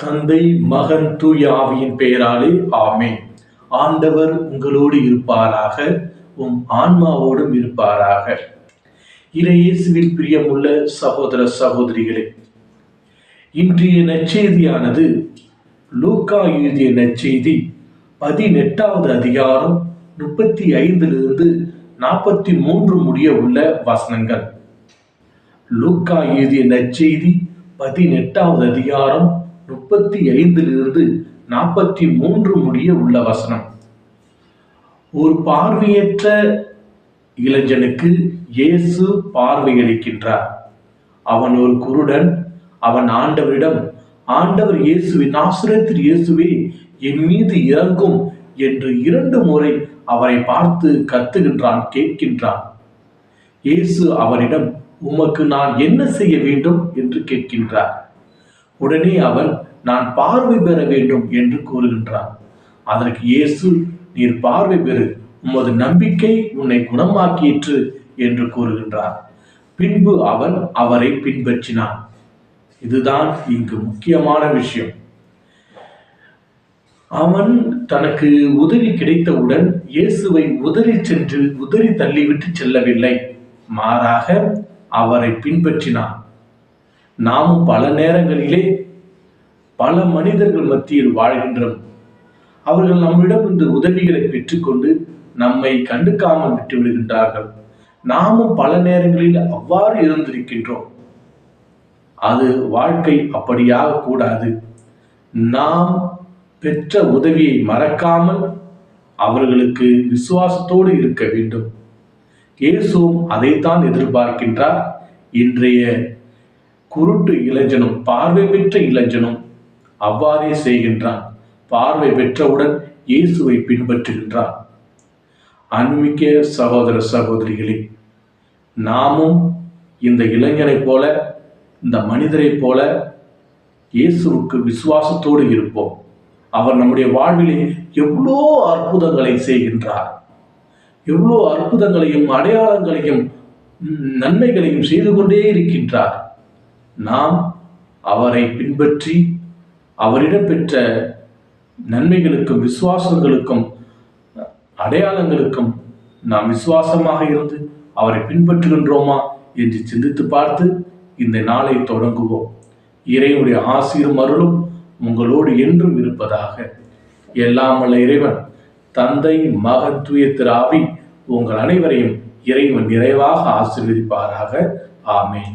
தந்தை, மகன், தூய ஆவியின் பெயராலே ஆமென். ஆண்டவர் உங்களோடு இருப்பாராக, உம் ஆன்மாவோடும் இருப்பாராக. இயேசுவில் பிரியமுள்ள சகோதர சகோதரிகளே, இன்றைய நற்செய்தியானது லூக்கா எழுதிய நற்செய்தி 18வது அதிகாரம் 35 43 முடிய உள்ள வசனங்கள். லூக்கா எழுதிய நற்செய்தி 18வது அதிகாரம் 35 43 முடிய உள்ள வசனம். ஒரு பார்வையற்ற இளைஞனுக்கு இயேசு பார்வையளிக்கின்றார். அவன் ஒரு குருடன். அவன் ஆண்டவரிடம், ஆண்டவர் இயேசுவே, நாசரேத்து இயேசுவே, என் மீது இறங்கும் என்று 2 முறை அவரை பார்த்து கத்துகின்றான், கேட்கின்றான். இயேசு அவரிடம், உமக்கு நான் என்ன செய்ய வேண்டும் என்று கேட்கின்றார். உடனே அவன், நான் பார்வை பெற வேண்டும் என்று கூறுகின்றான். அதற்கு இயேசு, நீர் பார்வை பெறு, உமது நம்பிக்கை உன்னை குணமாக்கிற்று என்று கூறுகின்றார். பின்பு அவன் அவரை பின்பற்றினான். இதுதான் இங்கு முக்கியமான விஷயம். அவன் தனக்கு உதவி கிடைத்தவுடன் இயேசுவை உதறி தள்ளிவிட்டு செல்லவில்லை. மாறாக அவரை பின்பற்றினான். நாமும் பல நேரங்களிலே பல மனிதர்கள் மத்தியில் வாழ்கின்றோம். அவர்கள் நம்மிடம் இந்த உதவிகளை பெற்றுக்கொண்டு நம்மை கண்டுக்காமல் விட்டு விடுகின்றார்கள். நாமும் பல நேரங்களில் அவ்வாறு இருந்திருக்கின்றோம். அது வாழ்க்கை அப்படியாக கூடாது. நாம் பெற்ற உதவியை மறக்காமல் அவர்களுக்கு விசுவாசத்தோடு இருக்க வேண்டும். இயேசுவும் அதைத்தான் எதிர்பார்க்கின்றார். இன்றைய குருட்டு இளைஞனும் பார்வை பெற்ற இளைஞனும் அவ்வாறே செய்கின்றான். பார்வை பெற்றவுடன் இயேசுவை பின்பற்றுகின்றான். அன்பிக்க சகோதர சகோதரிகளே, நாமும் இந்த இளைஞனைப் போல, இந்த மனிதரைப் போல இயேசுவுக்கு விசுவாசத்தோடு இருப்போம். அவர் நம்முடைய வாழ்விலே எவ்வளோ அற்புதங்களை செய்கின்றார். எவ்வளோ அற்புதங்களையும் அடையாளங்களையும் நன்மைகளையும் செய்து கொண்டே இருக்கின்றார். நாம் அவரை பின்பற்றி அவரிடம் பெற்ற நன்மைகளுக்கும் விசுவாசங்களுக்கும் அடையாளங்களுக்கும் நாம் விசுவாசமாக இருந்து அவரை பின்பற்றுகின்றோமா என்று சிந்தித்து பார்த்து இந்த நாளை தொடங்குவோம். இறைவனுடைய ஆசீரும் அருளும் உங்களோடு என்றும் இருப்பதாக. எல்லாம் வல்ல இறைவன், தந்தை, மகன், தூய திரு ஆவி உங்கள் அனைவரையும் இறைவன் நிறைவாக ஆசீர்வதிப்பாராக. ஆமென்.